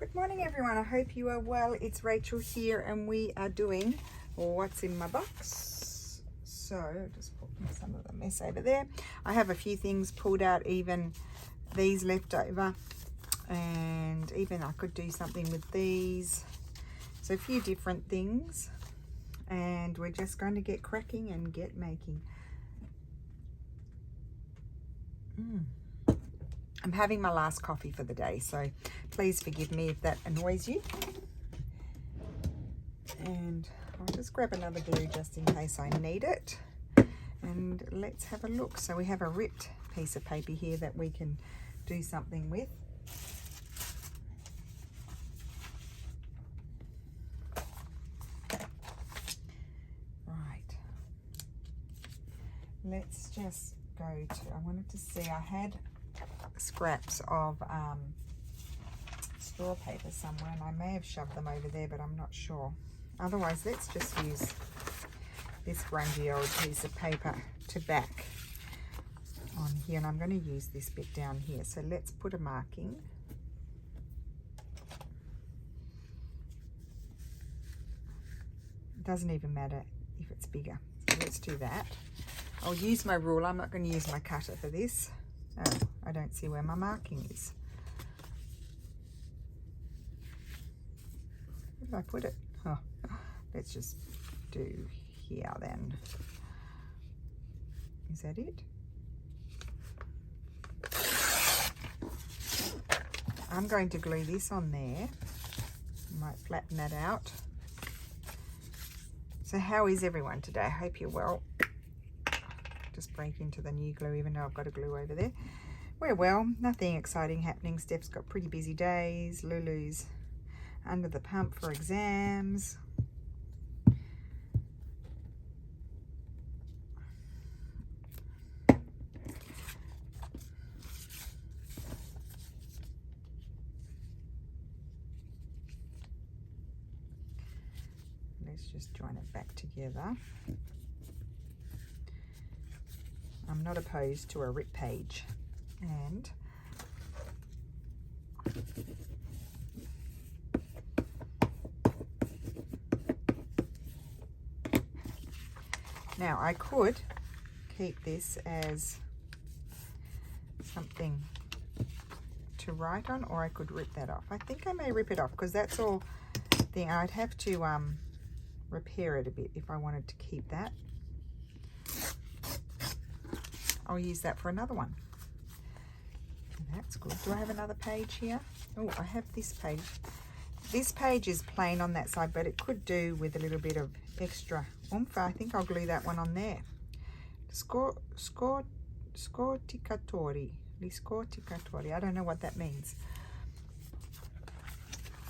Good morning everyone, I hope you are well. It's Rachel here and we are doing what's in my box. So just put some of the mess over there. I have a few things pulled out, even these left over, and even I could do something with these. So a few different things, and we're just going to get cracking and get making. I'm having my last coffee for the day, so please forgive me if that annoys you. And I'll just grab another glue just in case I need it. And let's have a look. So we have a ripped piece of paper here that we can do something with. Right. Let's just go to, I wanted to see, I had scraps of straw paper somewhere and I may have shoved them over there, but I'm not sure. Otherwise, let's just use this grungy old piece of paper to back on here, and I'm going to use this bit down here. So let's put a marking. It doesn't even matter if it's bigger. So let's do that. I'll use my ruler. I'm not going to use my cutter for this. Oh, I don't see where my marking is. Where did I put it? Oh, let's just do here then. Is that it? I'm going to glue this on there. Might flatten that out. So how is everyone today? I hope you're well. Just break into the new glue even though I've got a glue over there. We're well, nothing exciting happening. Steph's got pretty busy days. Lulu's under the pump for exams. Let's just join it back together. I'm not opposed to a rip page, and now I could keep this as something to write on, or I could rip that off. I think I may rip it off because that's all thing. I'd have to repair it a bit if I wanted to keep that. I'll use that for another one. That's good. Do I have another page here? Oh, I have this page. This page is plain on that side, but it could do with a little bit of extra oomph. I think I'll glue that one on there. Scorticatori. I don't know what that means.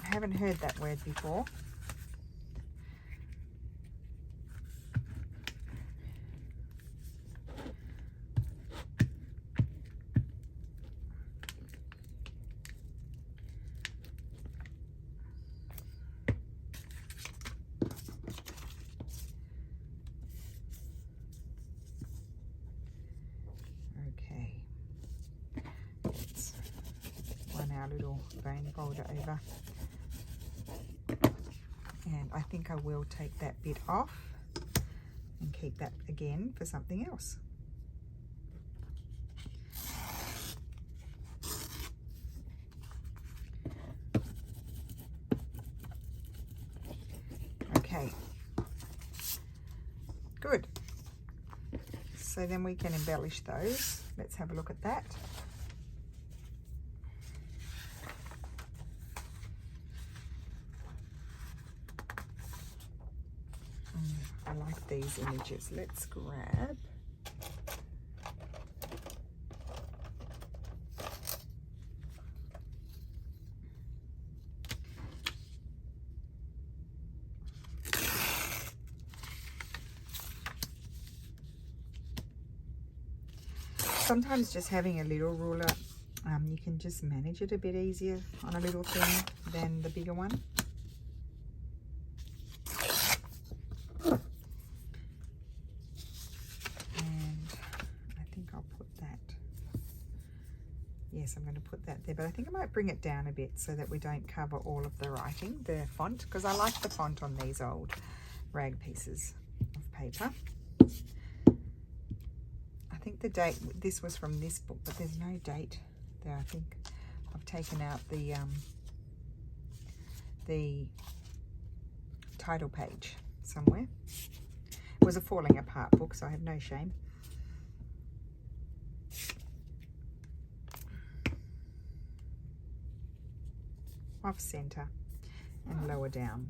I haven't heard that word before. Our little vein folder over, and I think I will take that bit off and keep that again for something else. Okay, good. So then we can embellish those. Let's have a look at that. I like these images. Let's grab. Sometimes just having a little ruler, you can just manage it a bit easier on a little thing than the bigger one. yes, I'm going to put that there, but I think I might bring it down a bit so that we don't cover all of the writing, the font, because I like the font on these old rag pieces of paper. I think the date, this was from this book, but there's no date there. I think I've taken out the title page somewhere. It was a falling apart book, so I have no shame. Off center and lower down.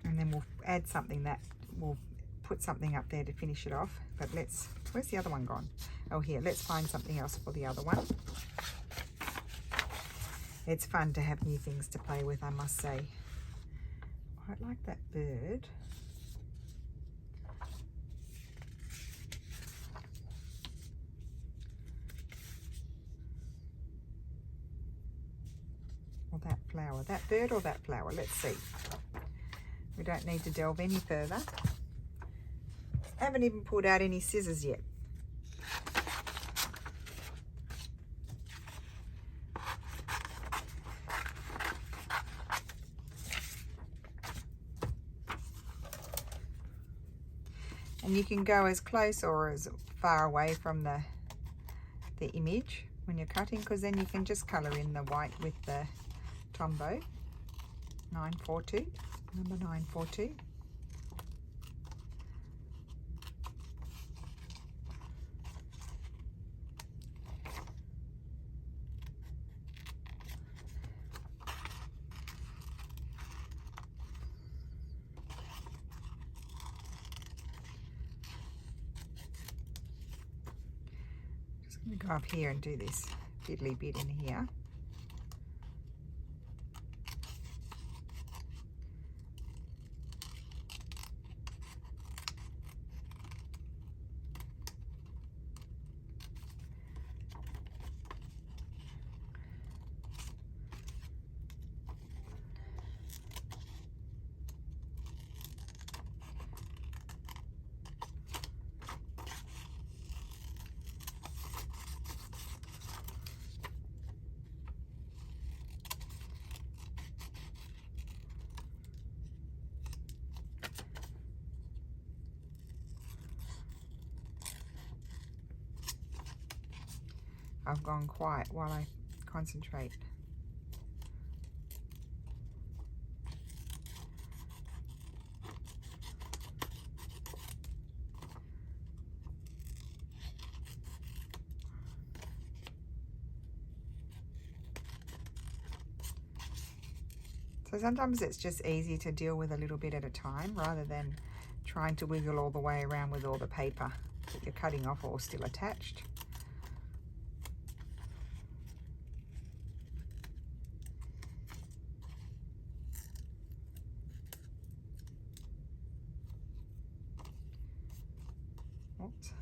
And then we'll add something that we'll put something up there to finish it off. But let's, where's the other one gone? Oh, here, let's find something else for the other one. It's fun to have new things to play with, I must say. I like that bird. Or that flower, that bird or that flower, let's see. We don't need to delve any further. I haven't even pulled out any scissors yet. And you can go as close or as far away from the image when you're cutting, because then you can just colour in the white with the Tombow 942, number 942. Just going to go up here and do this fiddly bit in here. I've gone quiet while I concentrate. So sometimes it's just easy to deal with a little bit at a time rather than trying to wiggle all the way around with all the paper that you're cutting off all still attached. Oops.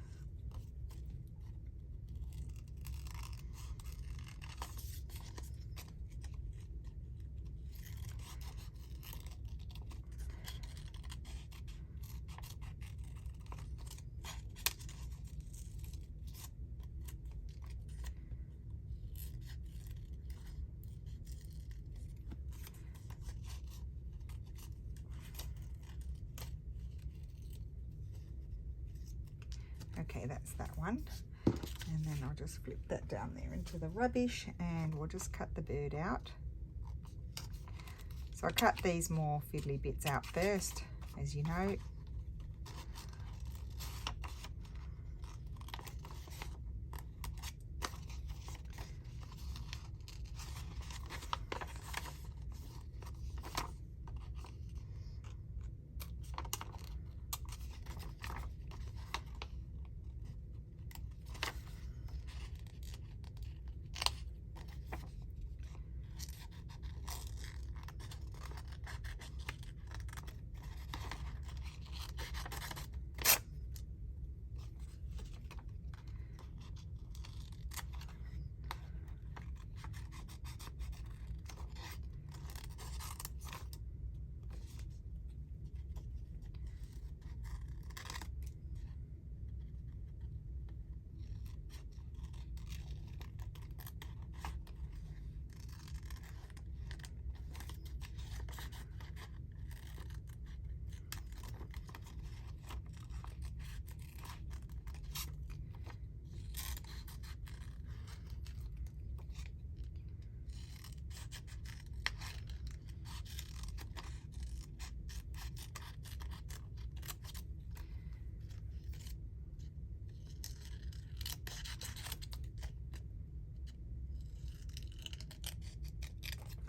Okay, that's that one. And then I'll just flip that down there into the rubbish and we'll just cut the bird out. So I cut these more fiddly bits out first, as you know.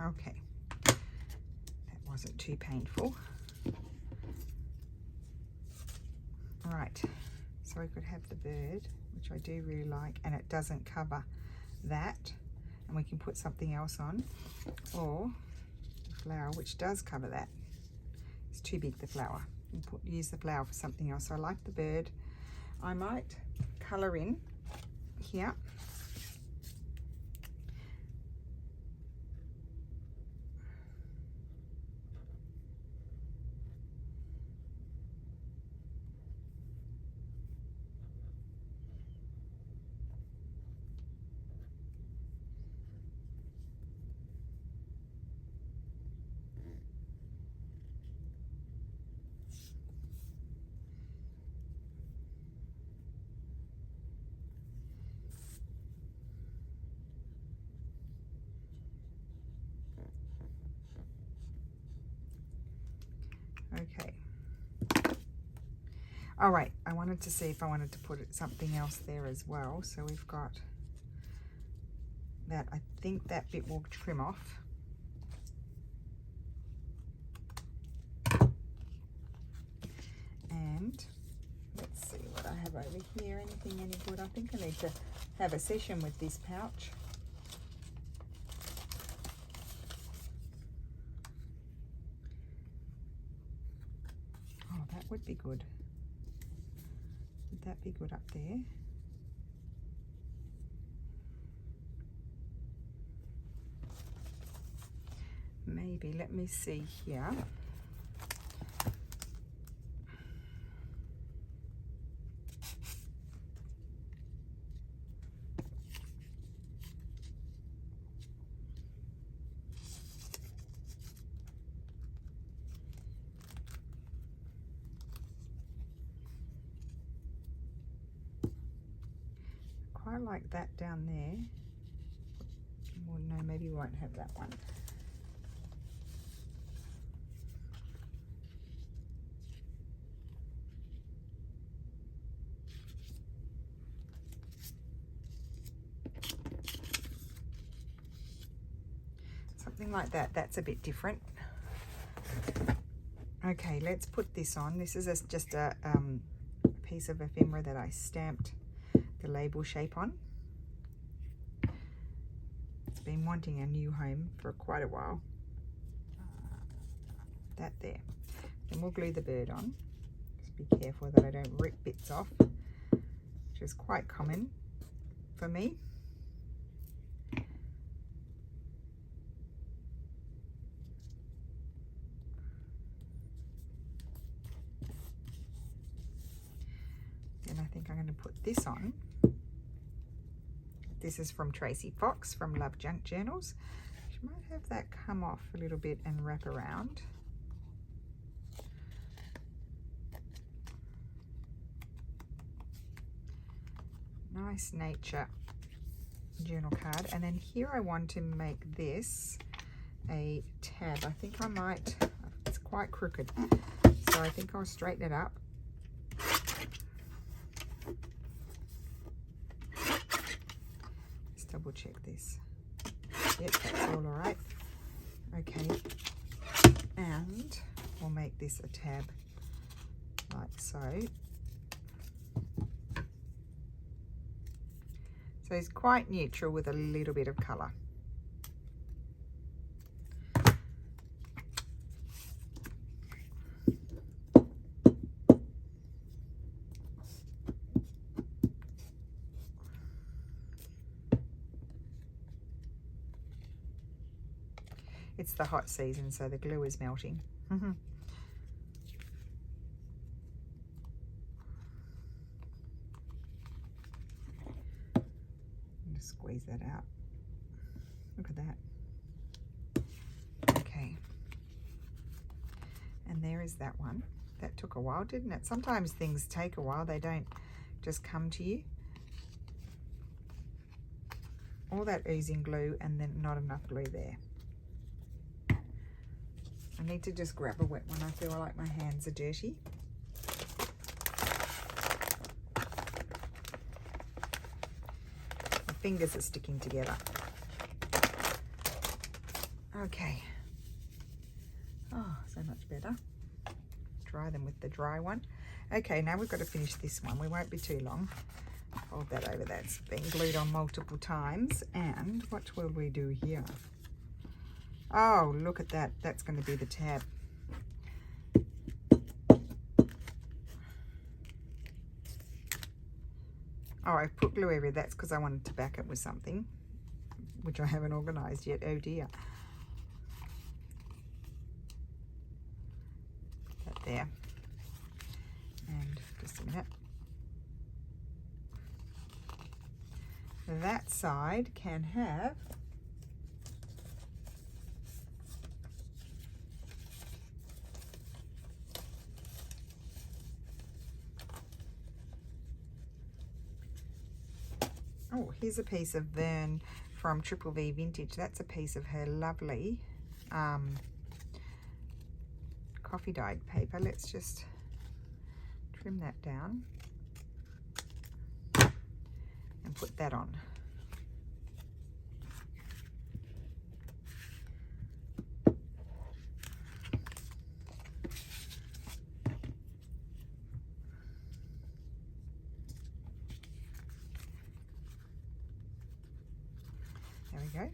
Okay, that wasn't too painful. All right, so we could have the bird, which I do really like, and it doesn't cover that, and we can put something else on, or the flower, which does cover that. It's too big, the flower. Use the flower for something else. So I like the bird. I might colour in here. Okay. All right, I wanted to see if I wanted to put something else there as well. So we've got that. I think that bit will trim off. And let's see what I have over here. Anything any good? I think I need to have a session with this pouch. Oh, that would be good. Would that be good up there? Maybe. Let me see here. I like that down there. Well, no, maybe we won't have that one. Something like that. That's a bit different. Okay, let's put this on. This is just a piece of ephemera that I stamped the label shape on. It's been wanting a new home for quite a while. That there. Then we'll glue the bird on. Just be careful that I don't rip bits off, which is quite common for me. And I think I'm going to put this on. This is from Tracy Fox from Love Junk Journals. She might have that come off a little bit and wrap around. Nice nature journal card. And then here I want to make this a tab. I think I might, it's quite crooked, so I think I'll straighten it up. Double check this. Yep, that's all right. Okay, and we'll make this a tab like so. So it's quite neutral with a little bit of colour. It's the hot season, so the glue is melting. Just squeeze that out. Look at that. Okay. And there is that one. That took a while, didn't it? Sometimes things take a while. They don't just come to you. All that oozing glue and then not enough glue there. I need to just grab a wet one. I feel like my hands are dirty. My fingers are sticking together. Okay. Oh, so much better. Dry them with the dry one. Okay, now we've got to finish this one. We won't be too long. Hold that over. That's been glued on multiple times. And what will we do here? Oh, look at that. That's going to be the tab. Oh, I put glue everywhere. That's because I wanted to back it with something, which I haven't organised yet. Oh dear. That there. And just a minute. That side can have oh, here's a piece of Vern from Triple V Vintage. That's a piece of her lovely coffee dyed paper. Let's just trim that down and put that on. There we go.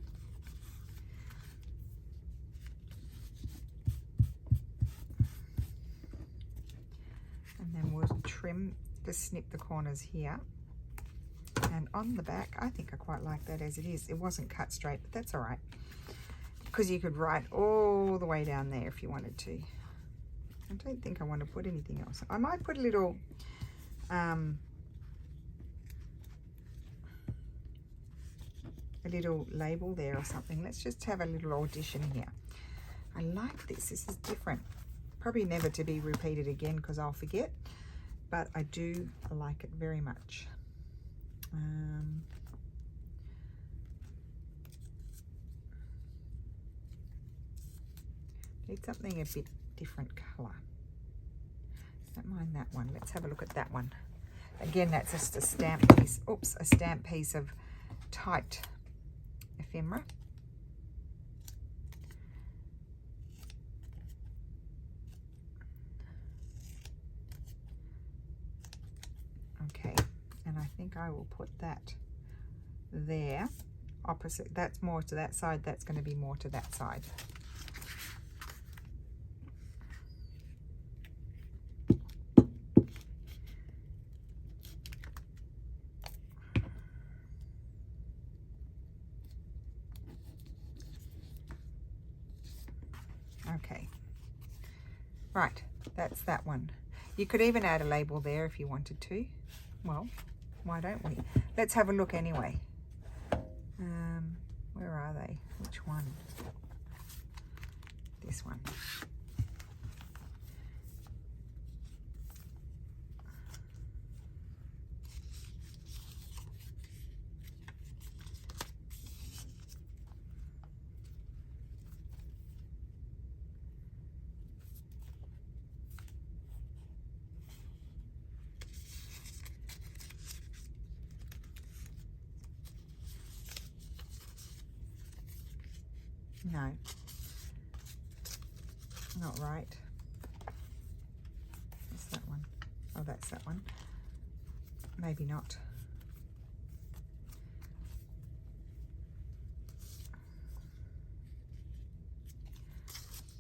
And then we'll trim, just snip the corners here. And on the back, I think I quite like that as it is. It wasn't cut straight, but that's all right. Because you could write all the way down there if you wanted to. I don't think I want to put anything else. I might put a little label there or something. Let's just have a little audition here. I like this. This is different. Probably never to be repeated again because I'll forget. But I do like it very much. Need something a bit different colour. Don't mind that one. Let's have a look at that one. Again, that's just a stamp piece. Oops, a stamp piece of tight ephemera. Okay, and I think I will put that there. Opposite, that's more to that side, that's going to be more to that side. Okay, right, that's that one. You could even add a label there if you wanted to. Well, why don't we? Let's have a look anyway. Where are they? Which one? This one. No, not right. What's that one? Oh, that's that one. Maybe not.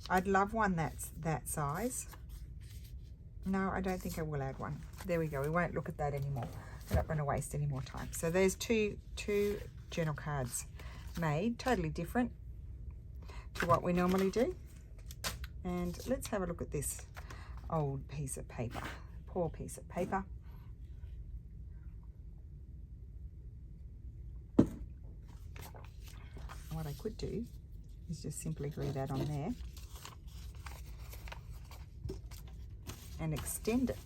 I'd love one that's that size. No, I don't think I will add one. There we go. We won't look at that anymore. We're not going to waste any more time. So there's two journal cards made, totally different to what we normally do. And let's have a look at this old piece of paper. Poor piece of paper. What I could do is just simply glue that on there and extend it.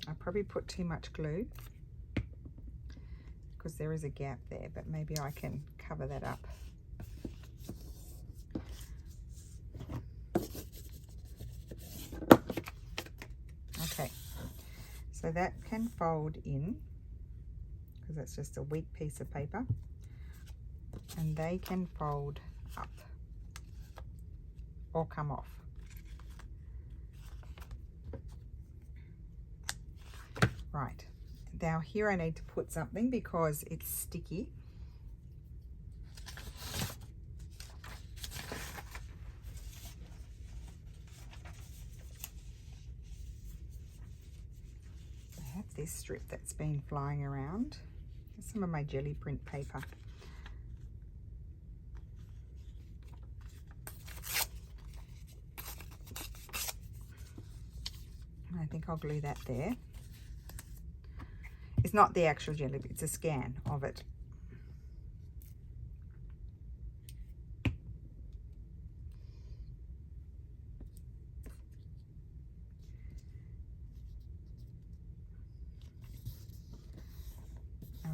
I probably put too much glue because there is a gap there, but maybe I can cover that up. Okay, So that can fold in, because that's just a weak piece of paper, and they can fold up or come off. Right, now here I need to put something because it's sticky. I have this strip that's been flying around. There's some of my jelly print paper. I think I'll glue that there. It's not the actual jelly, it's a scan of it.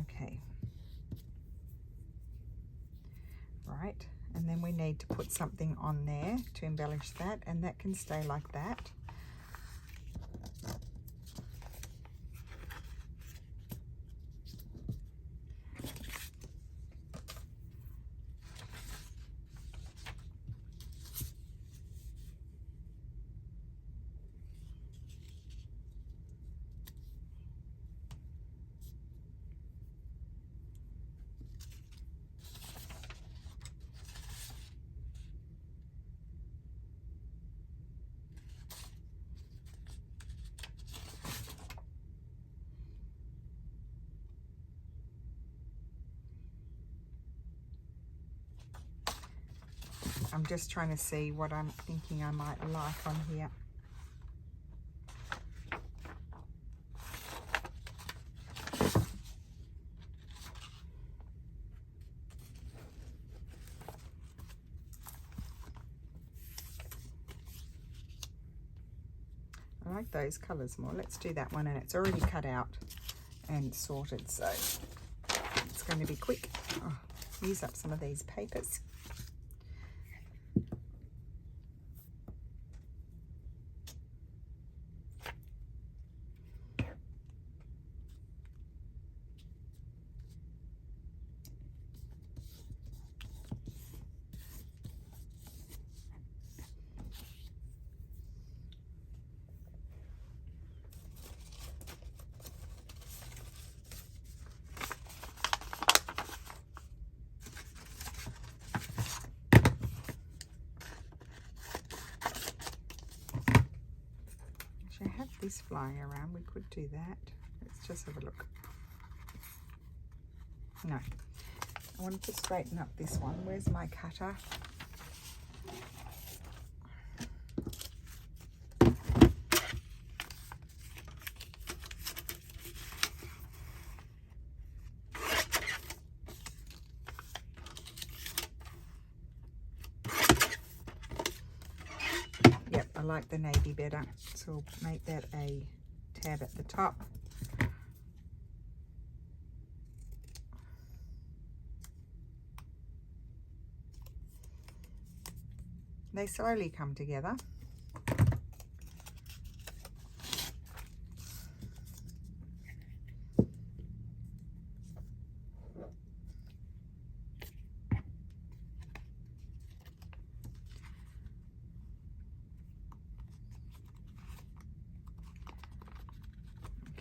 Okay. Right, and then we need to put something on there to embellish that, and that can stay like that. I'm just trying to see what I'm thinking I might like on here. I like those colours more. Let's do that one, and it's already cut out and sorted, so it's going to be quick. Oh, use up some of these papers. I have this flying around, we could do that. Let's just have a look. No, I wanted to straighten up this one. Where's my cutter? I like the navy better, so we'll make that a tab at the top. They slowly come together.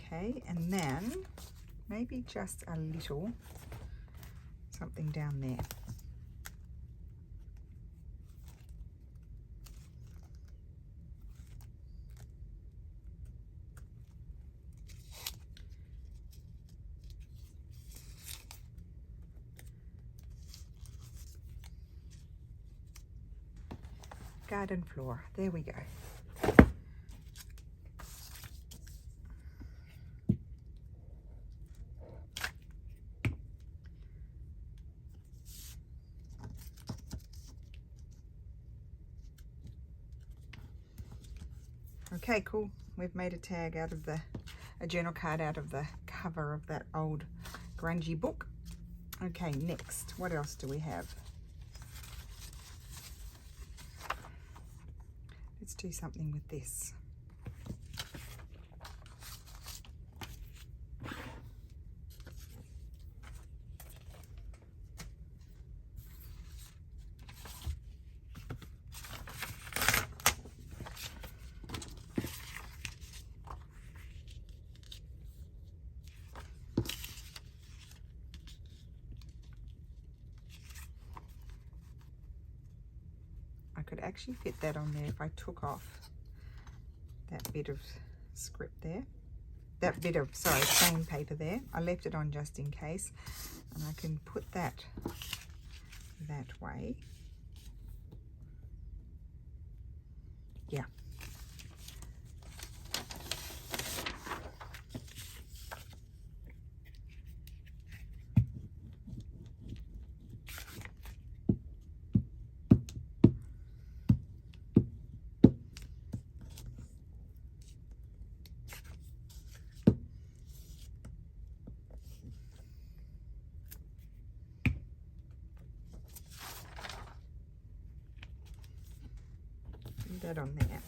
Okay, and then maybe just a little something down there. Garden floor, there we go. Okay, cool. We've made a tag out of a journal card out of the cover of that old grungy book. Okay, next, what else do we have? Let's do something with this. actually fit that on there if I took off that bit of script there. That bit of, sorry, plain paper there. I left it on just in case. And I can put that that way. Yeah. That on there.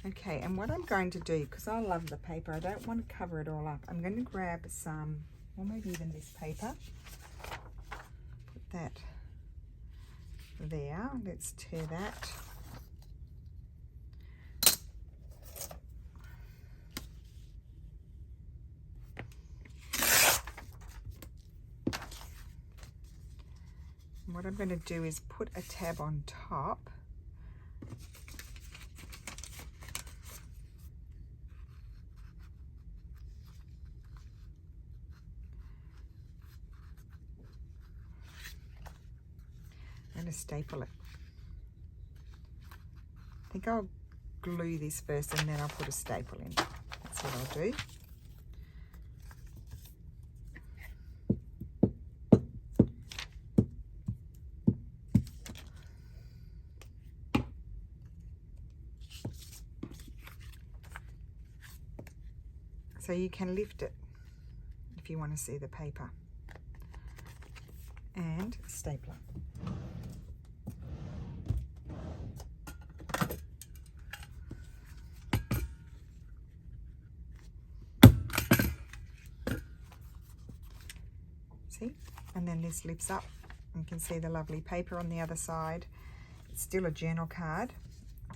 Okay, and what I'm going to do, because I love the paper, I don't want to cover it all up. I'm going to grab some, or maybe even this paper. Put that there. Let's tear that. What I'm going to do is put a tab on top. I'm going to staple it. I think I'll glue this first and then I'll put a staple in. That's what I'll do. So you can lift it if you want to see the paper. And stapler. See? And then this lifts up. You can see the lovely paper on the other side. It's still a journal card.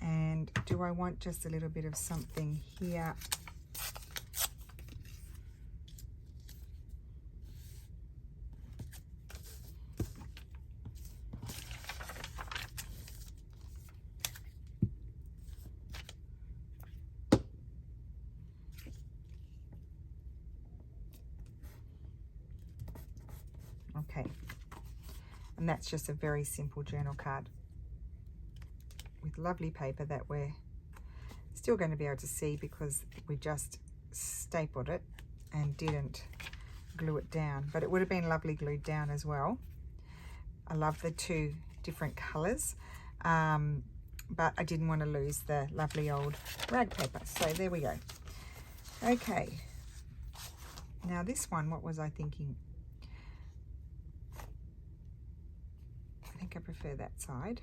And do I want just a little bit of something here? Okay, and that's just a very simple journal card with lovely paper that we're still going to be able to see because we just stapled it and didn't glue it down, but it would have been lovely glued down as well. I love the two different colors, but I didn't want to lose the lovely old rag paper, so there we go. Okay, now this one, what was I thinking? I think I prefer that side,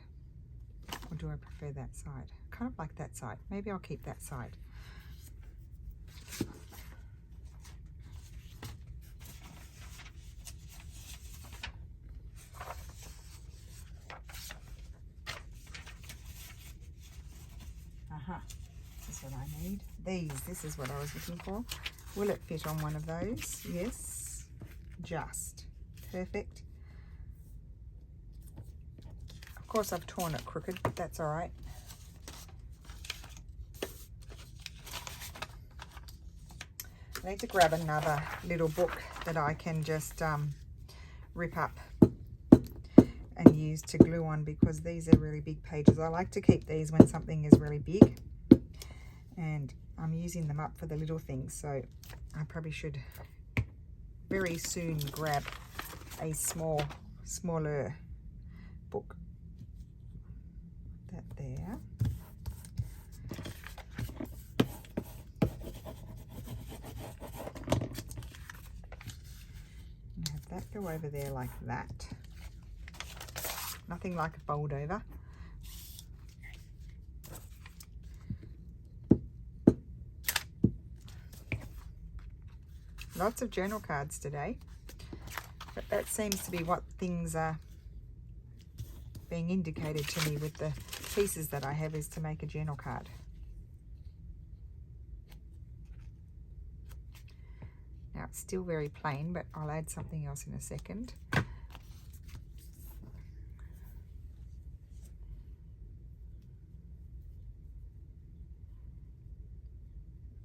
or do I prefer that side? Kind of like that side. Maybe I'll keep that side. This is what I need. This is what I was looking for. Will it fit on one of those? Yes, just perfect. Of course I've torn it crooked, but that's all right. I need to grab another little book that I can just rip up and use to glue on, because these are really big pages. I like to keep these when something is really big, and I'm using them up for the little things, so I probably should very soon grab a smaller book. That there. And have that go over there like that. Nothing like a fold over. Lots of journal cards today, but that seems to be what things are being indicated to me with the pieces that I have, is to make a journal card. it's still very plain, but I'll add something else in a second.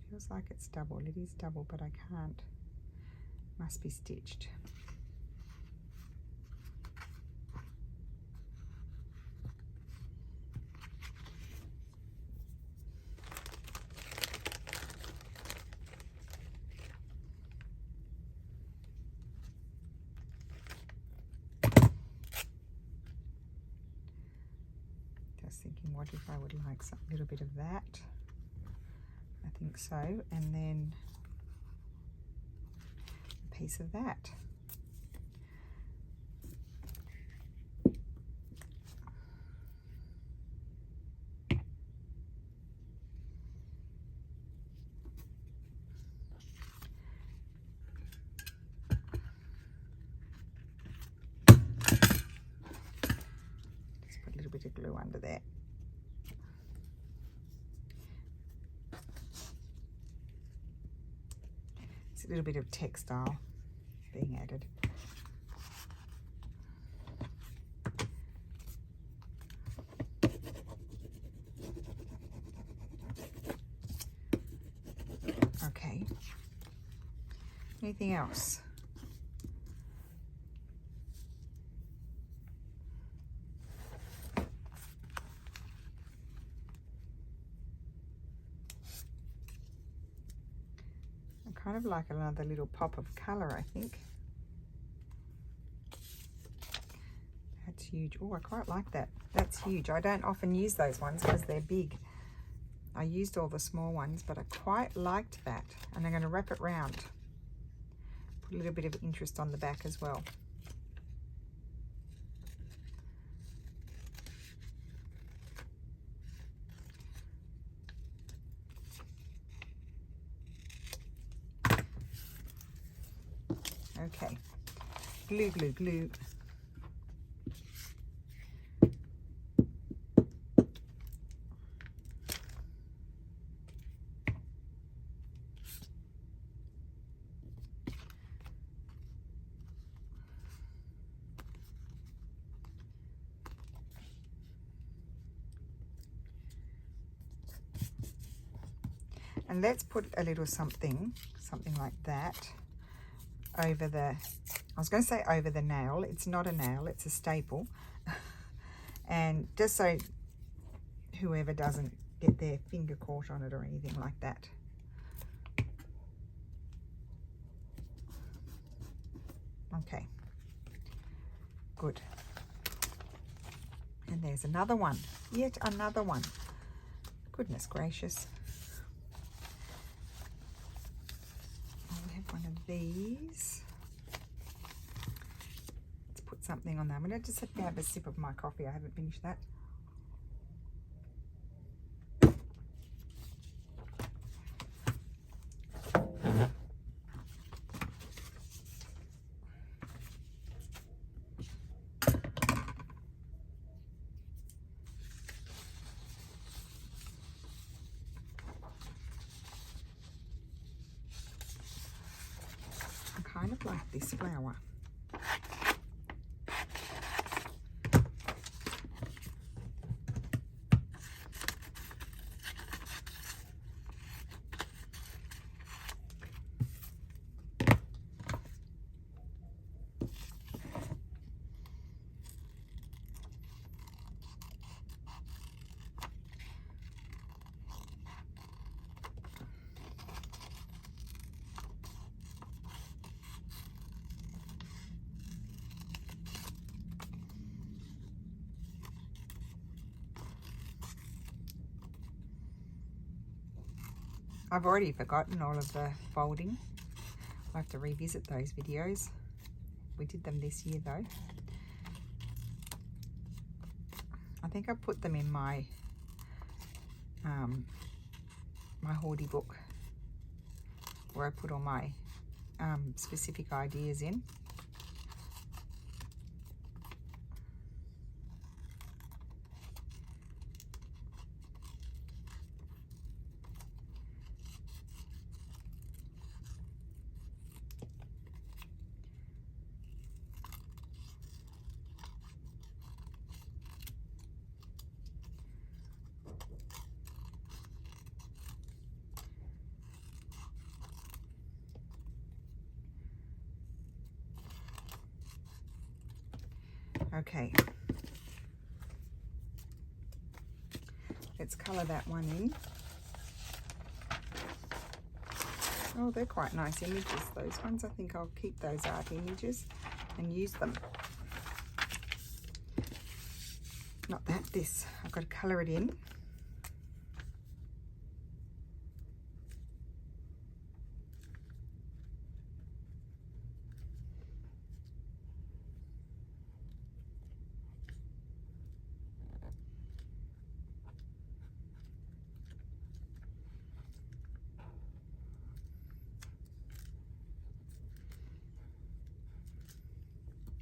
Feels like it's double. It is double, but I can't. Must be stitched. Thinking, what if I would like a little bit of that? I think so, and then a piece of that. Just put a little bit of glue under there. A little bit of textile being added. Okay. Anything else? Kind of like another little pop of colour, I think. That's huge. Oh, I quite like that. That's huge. I don't often use those ones because they're big. I used all the small ones, but I quite liked that. And I'm going to wrap it round. Put a little bit of interest on the back as well. Okay, glue, glue, glue. And let's put a little something like that over the, I was going to say over the nail. It's not a nail, it's a staple. And just so whoever doesn't get their finger caught on it or anything like that. Okay, good. And there's another one, yet another one. Goodness gracious. One of these. Let's put something on there. I'm going to just have a sip of my coffee. I haven't finished that. Kind of like this flower. I've already forgotten all of the folding. I'll have to revisit those videos. We did them this year though. I think I put them in my my hoardy book where I put all my specific ideas in. Okay. Let's colour that one in. Oh, they're quite nice images. Those ones, I think I'll keep those art images and use them. Not that, this. I've got to colour it in.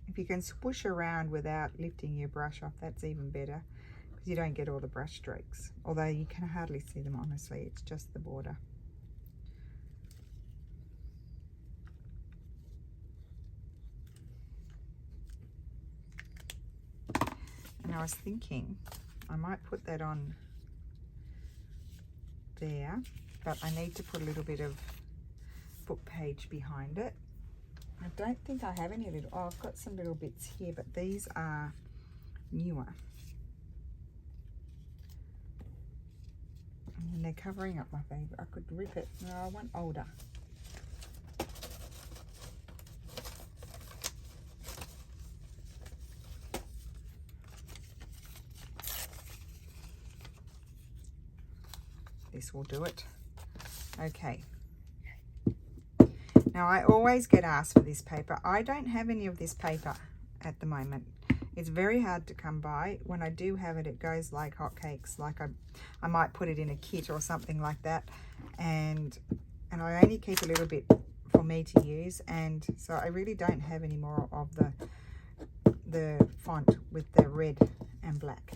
If you can swoosh around without lifting your brush off, that's even better, because you don't get all the brush strokes. Although you can hardly see them, honestly, it's just the border. And I was thinking I might put that on there, but I need to put a little bit of book page behind it. I don't think I have any little, oh, I've got some little bits here, but these are newer. And they're covering up my favorite. I could rip it. No, I want older. This will do it. Okay. Now, I always get asked for this paper. I don't have any of this paper at the moment. It's very hard to come by. When I do have it, it goes like hotcakes. Like I might put it in a kit or something like that. And I only keep a little bit for me to use. And so I really don't have any more of the font with the red and black.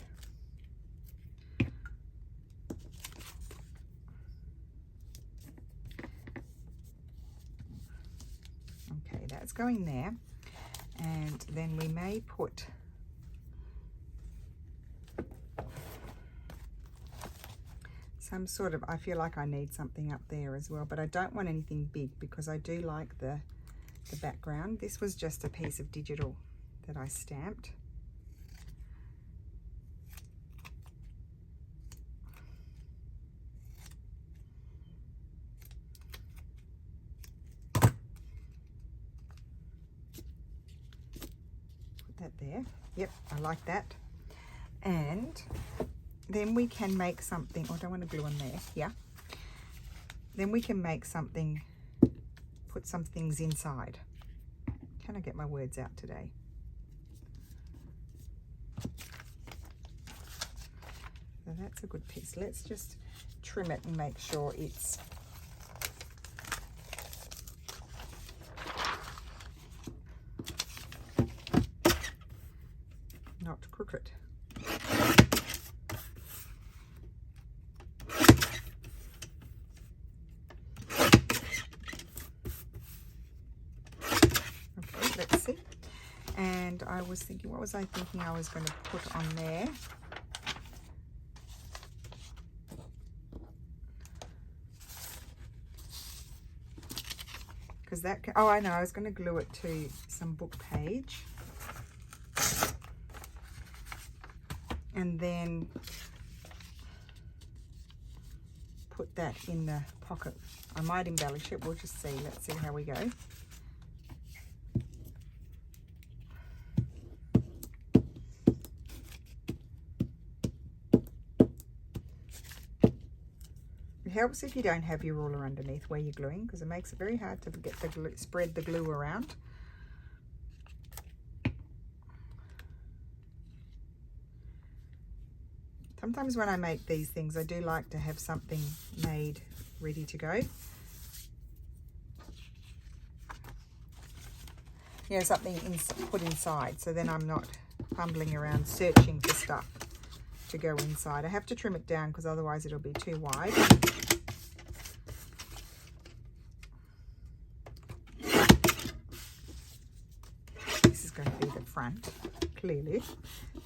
That's going there, and then we may put some sort of, I feel like I need something up there as well, but I don't want anything big because I do like the background. This was just a piece of digital that I stamped. There, yep, I like that. And then we can make something, oh, I don't want to glue on there, yeah. Then we can make something, put some things inside. Can I get my words out today? So that's a good piece. Let's just trim it and make sure it's not crooked. Okay, let's see. And I was thinking, what was I thinking I was going to put on there? Because that, oh, I know, I was going to glue it to some book page. And then put that in the pocket. I might embellish it, we'll just see. Let's see how we go. It helps if you don't have your ruler underneath where you're gluing, because it makes it very hard to get the glue, spread the glue around. Sometimes when I make these things, I do like to have something made ready to go. You know, something put inside, so then I'm not fumbling around searching for stuff to go inside. I have to trim it down because otherwise it'll be too wide. This is going to be the front, clearly.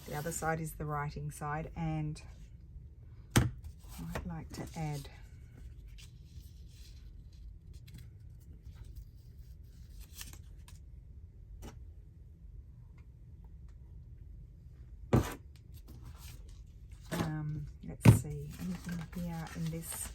The other side is the writing side, and I'd like to add let's see, anything here in this?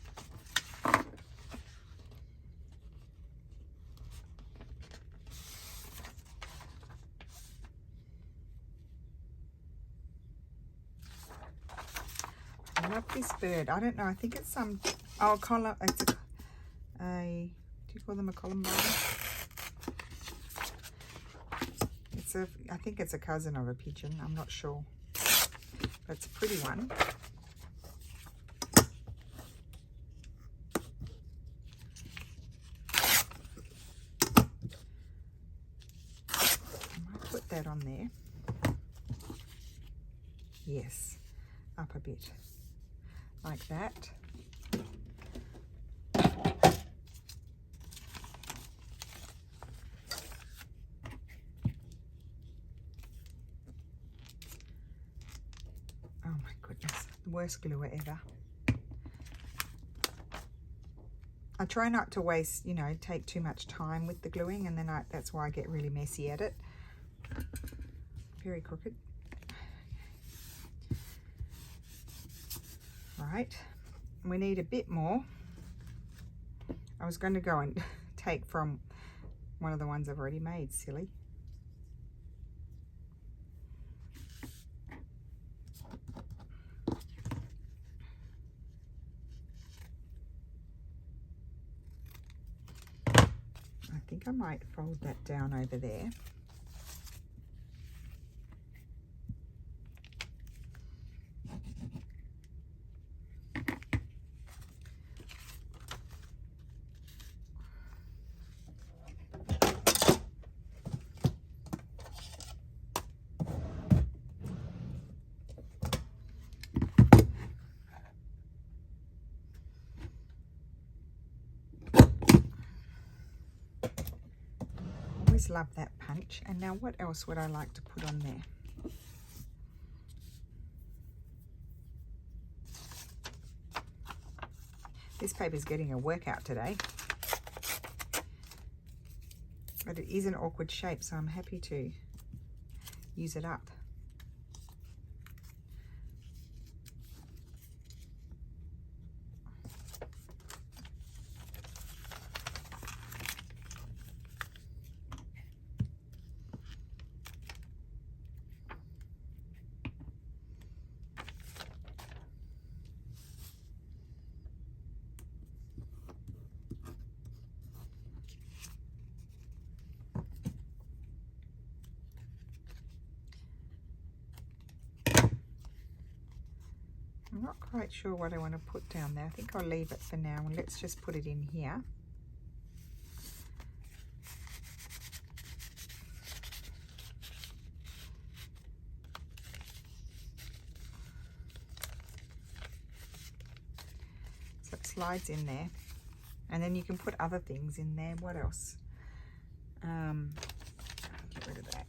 I love this bird. I don't know. I think it's some, oh, collar. It's a, do you call them a columbine? It's a, I think it's a cousin of a pigeon. I'm not sure. But it's a pretty one. I might put that on there. Yes, up a bit. Like that. Oh my goodness, the worst gluer ever. I try not to waste, you know, take too much time with the gluing, and then that's why I get really messy at it. Very crooked. Right, we need a bit more. I was going to go and take from one of the ones I've already made, silly. I think I might fold that down over there. Love that punch. And now what else would I like to put on there? This paper is getting a workout today, but it is an awkward shape, so I'm happy to use it up. I'm not quite sure what I want to put down there. I think I'll leave it for now, and let's just put it in here. So it slides in there, and then you can put other things in there. What else? Get rid of that.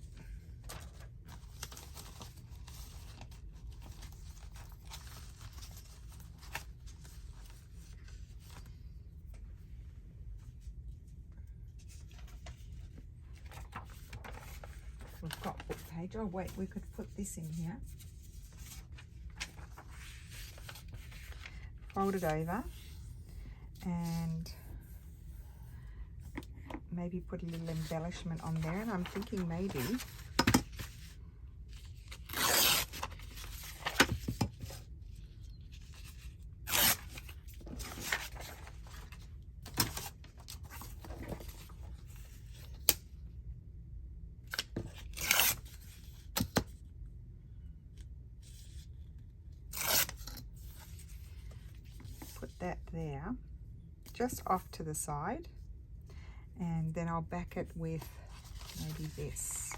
We've got book page. Oh wait, we could put this in here. Fold it over and maybe put a little embellishment on there. And I'm thinking maybe that there, just off to the side, and then I'll back it with maybe this.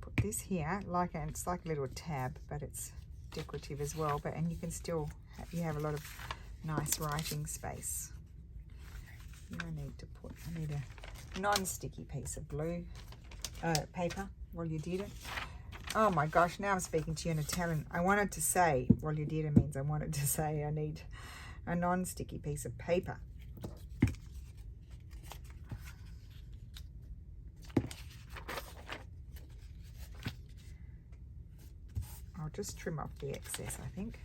Put this here, it's like a little tab, but it's decorative as well, but and you can still, you have a lot of nice writing space. I need a non-sticky piece of blue paper while you did it. Oh my gosh, now I'm speaking to you in Italian. I wanted to say, while you did it means I wanted to say I need a non-sticky piece of paper. I'll just trim off the excess, I think.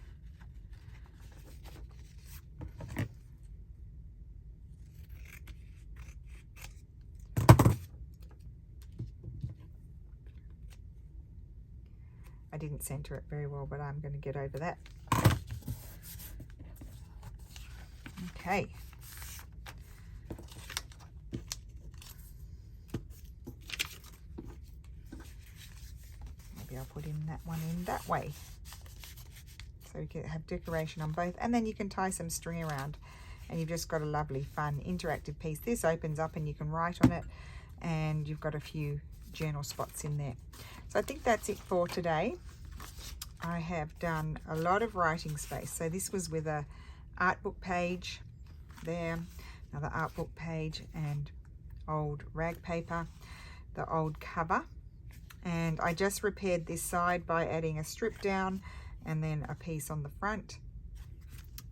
I didn't center it very well, but I'm going to get over that. Okay. Maybe I'll put in that one in that way. So you can have decoration on both, and then you can tie some string around and you've just got a lovely fun interactive piece. This opens up and you can write on it, and you've got a few journal spots in there. So I think that's it for today. I have done a lot of writing space. So this was with a art book page there, another art book page, and old rag paper, the old cover. And I just repaired this side by adding a strip down and then a piece on the front,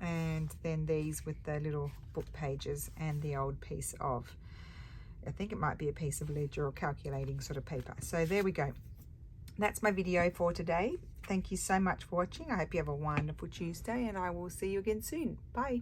and then these with the little book pages and the old piece of, I think it might be a piece of ledger or calculating sort of paper. So there we go. That's my video for today. Thank you so much for watching. I hope you have a wonderful Tuesday, and I will see you again soon. Bye.